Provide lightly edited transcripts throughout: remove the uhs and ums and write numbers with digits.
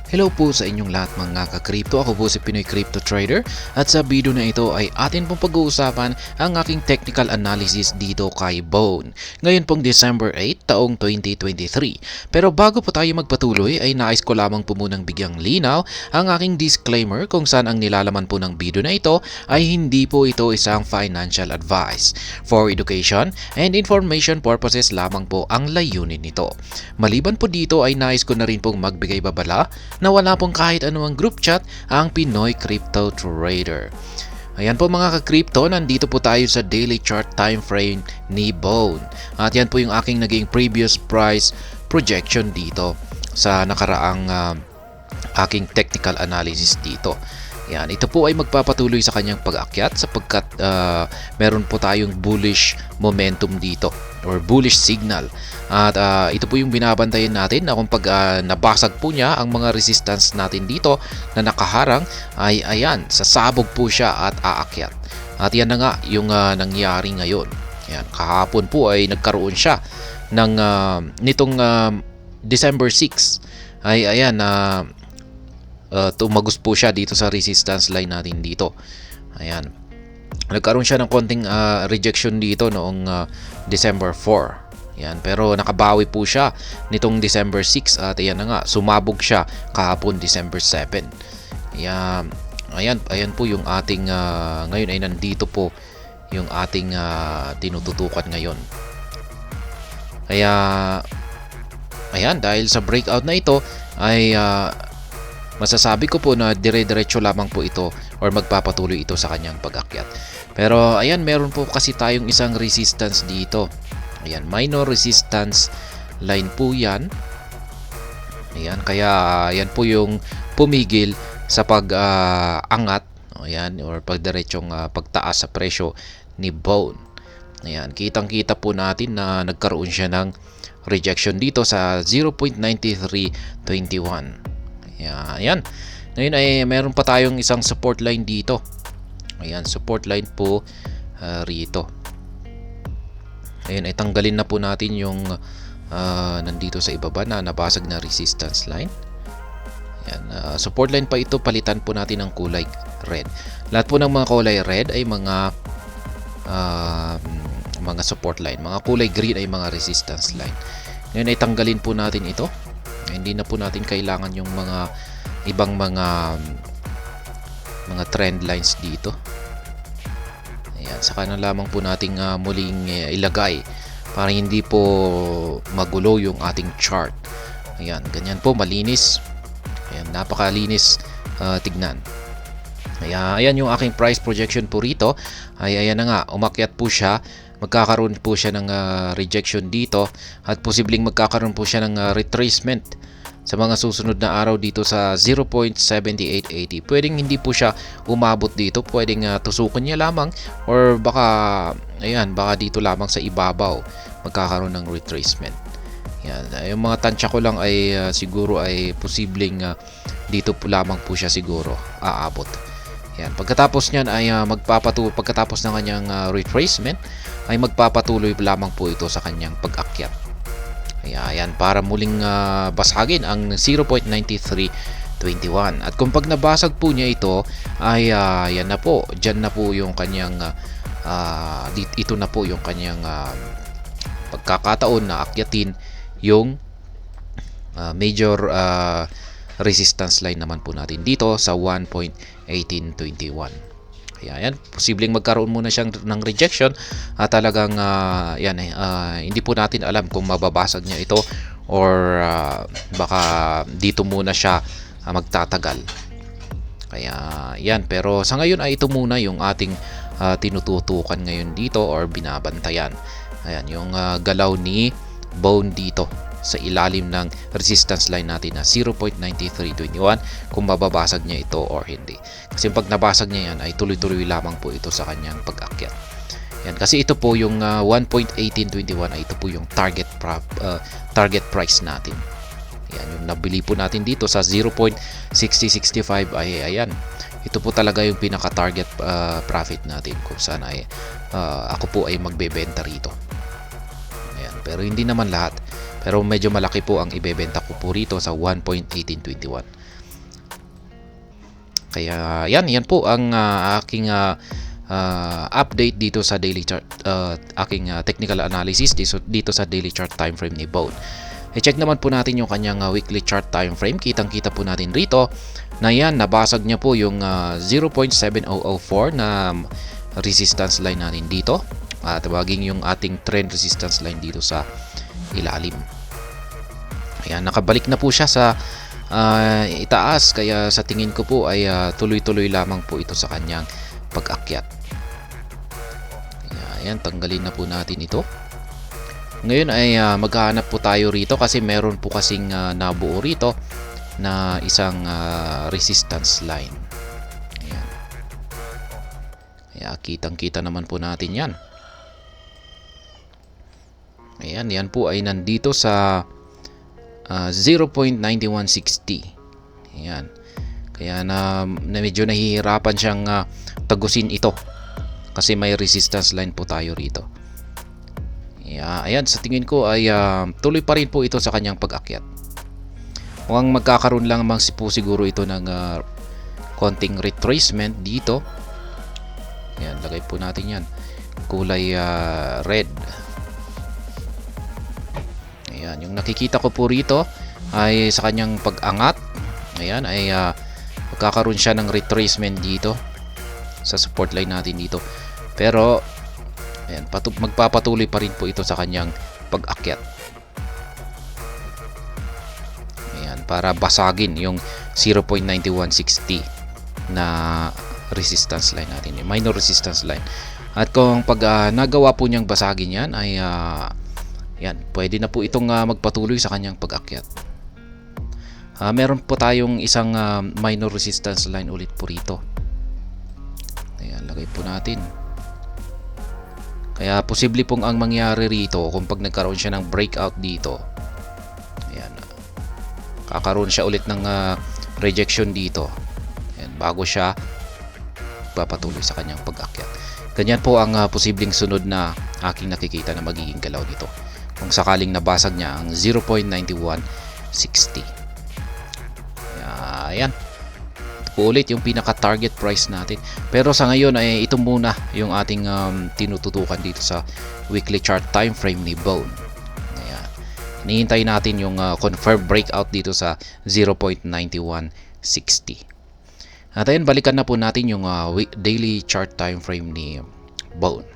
Hello po sa inyong lahat mga ka-crypto. Ako po si Pinoy Crypto Trader at sa video na ito ay atin pong pag-uusapan ang aking technical analysis dito kay Bone. Ngayon pong December 8 taong 2023. Pero bago po tayo magpatuloy ay nais ko lamang po munang bigyang linaw ang aking disclaimer kung saan ang nilalaman po ng video na ito ay hindi po ito isang financial advice. For education and information purposes lamang po ang layunin nito. Maliban po dito ay nais ko na rin pong magbigay babala na wala pong kahit anumang group chat ang Pinoy Crypto Trader. Ayan po mga ka-crypto, nandito po tayo sa daily chart time frame ni Bone. At yan po yung aking naging previous price projection dito sa nakaraang aking technical analysis dito. Yan, ito po ay magpapatuloy sa kanyang pag-akyat sapagkat meron po tayong bullish momentum dito or bullish signal. At ito po yung binabantayan natin na kung pag nabasag po niya ang mga resistance natin dito na nakaharang ay ayan, sasabog po siya at aakyat. At yan na nga yung nangyari ngayon. Yan, kahapon po ay nagkaroon siya ng nitong December 6 ay ayan tumagos po siya dito sa resistance line natin dito. Ayan. Nagkaroon siya ng konting rejection dito noong December 4. Yan, pero nakabawi po siya nitong December 6 at ayan na nga, sumabog siya kahapon December 7. Ayan po yung ating ngayon ay nandito po yung ating tinututukan ngayon. Kaya ayan, dahil sa breakout na ito ay masasabi ko po na dire-diretso lamang po ito or magpapatuloy ito sa kanyang pag-akyat. Pero ayan, meron po kasi tayong isang resistance dito. Ayan, minor resistance line po yan. Ayan, kaya yan po yung pumigil sa pag-angat. Ayan, or pagdiretsong pagtaas sa presyo ni Bone. Ayan, kitang-kita po natin na nagkaroon siya ng rejection dito sa 0.9321. Ayan. Ngayon ay meron pa tayong isang support line dito. Ayan, support line po rito. Ayan, ay tanggalin na po natin yung nandito sa ibaba na nabasag na resistance line. Ayan, support line pa ito, palitan po natin ng kulay red. Lahat po ng mga kulay red ay mga support line. Mga kulay green ay mga resistance line. Ngayon ay tanggalin po natin ito. Hindi na po natin kailangan yung mga ibang mga trend lines dito. Ayan, saka na lamang po nating muling ilagay para hindi po magulo yung ating chart. Ayan, ganyan po, malinis. Ayan, napakalinis tignan. Ayan yung aking price projection po rito. Ayan na nga, umakyat po siya. Magkakaroon po siya ng rejection dito at posibleng magkakaroon po siya ng retracement sa mga susunod na araw dito sa 0.7880. Pwedeng hindi po siya umabot dito, pwedeng tusukan niya lamang or baka dito lamang sa ibabaw magkakaroon ng retracement. Yan, yung mga tansya ko lang ay siguro ay posibleng dito po lamang po siya siguro aabot. Yan, pagkatapos niyan ay pagkatapos ng kanyang retracement ay magpapatuloy lamang po ito sa kanyang pag-akyat. Ayan, para muling basagin ang 0.9321. At kung pag nabasag po niya ito ay yan na po, dyan na po yung kanyang ito na po yung kanyang pagkakataon na akyatin yung major resistance line naman po natin dito sa 1.1821. Ayan, posibleng magkaroon muna siyang ng rejection at talagang hindi po natin alam kung mababasag niya ito or baka dito muna siya magtatagal. Kaya yan, pero sa ngayon ay ito muna yung ating tinututukan ngayon dito or binabantayan. Ayan, yung galaw ni Bone dito sa ilalim ng resistance line natin na 0.9321 kung mababasag niya ito or hindi. Kasi pag nabasag niya yan ay tuloy-tuloy lamang po ito sa kanyang pag-akyat. Yan, kasi ito po yung 1.1821 ay ito po yung target price natin. Yan, yung nabili po natin dito sa 0.6065 ay ayan. Ito po talaga yung pinaka-target profit natin kung saan ay ako po ay magbebenta rito. Ayan, pero hindi naman lahat. Pero medyo malaki po ang ibebenta ko po rito sa 1.1821. Kaya yan po ang aking update dito sa daily chart, aking technical analysis dito sa daily chart time frame ni Bone. I-check naman po natin yung kanyang weekly chart time frame. Kitang-kita po natin rito na yan, nabasag niya po yung 0.7004 na resistance line natin dito. Tawagin yung ating trend resistance line dito sa ilalim. Ayan, nakabalik na po siya sa itaas, kaya sa tingin ko po ay tuloy-tuloy lamang po ito sa kanyang pag-akyat. Ayan, tanggalin na po natin ito. Ngayon ay maghahanap po tayo rito kasi meron po kasing nabuo rito na isang resistance line. Ayan. Kaya kitang-kita naman po natin yan. Ayan, yan po ay nandito sa 0.9160. Ayan. Kaya na medyo nahihirapan siyang tagusin ito kasi may resistance line po tayo rito. Ayan, sa tingin ko ay tuloy pa rin po ito sa kanyang pag-akyat. Mukhang magkakaroon lang po siguro ito ng konting retracement dito. Ayan, lagay po natin yan. Kulay red. Ayan, yung nakikita ko po rito ay sa kanyang pag-angat. Ayan, ay magkakaroon siya ng retracement dito sa support line natin dito. Pero ayan, magpapatuloy pa rin po ito sa kanyang pag-akyat. Ayan, para basagin yung 0.9160 na resistance line natin, yung minor resistance line. At kung pag nagawa po niyang basagin yan ay yan, pwede na po itong magpatuloy sa kanyang pag-akyat. Meron po tayong isang minor resistance line ulit po rito. Ayan, lagay po natin. Kaya posible pong ang mangyari rito kung pag nagkaroon siya ng breakout dito. Ayan, kakaroon siya ulit ng rejection dito. Ayan, bago siya papatuloy sa kanyang pag-akyat. Ganyan po ang posibleng sunod na aking nakikita na magiging galaw dito. Kung sakaling nabasag niya ang 0.9160. Ayan. Ito po ulit yung pinaka-target price natin. Pero sa ngayon ay ito muna yung ating tinututukan dito sa weekly chart time frame ni Bone. Ayan. Hinihintay natin yung confirmed breakout dito sa 0.9160. At ayun, balikan na po natin yung daily chart time frame ni Bone.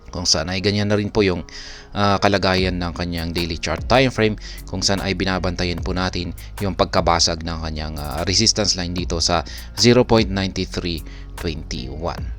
Kung saan ay ganyan na rin po yung kalagayan ng kanyang daily chart time frame, kung saan ay binabantayan po natin yung pagkabasag ng kanyang resistance line dito sa 0.9321.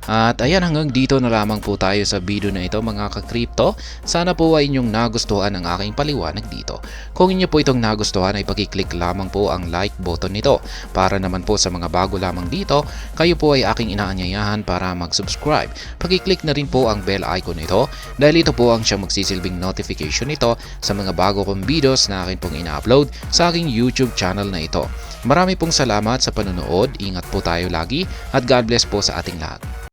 At ayan, hanggang dito na lamang po tayo sa video na ito mga ka-crypto. Sana po ay inyong nagustuhan ang aking paliwanag dito. Kung inyo po itong nagustuhan ay pag-click lamang po ang like button nito. Para naman po sa mga bago lamang dito, kayo po ay aking inaanyayahan para mag-subscribe. Pag-click na rin po ang bell icon nito dahil ito po ang siyang magsisilbing notification nito sa mga bago kong videos na akin pong ina-upload sa aking YouTube channel na ito. Marami pong salamat sa panonood, ingat po tayo lagi at God bless po sa ating lahat.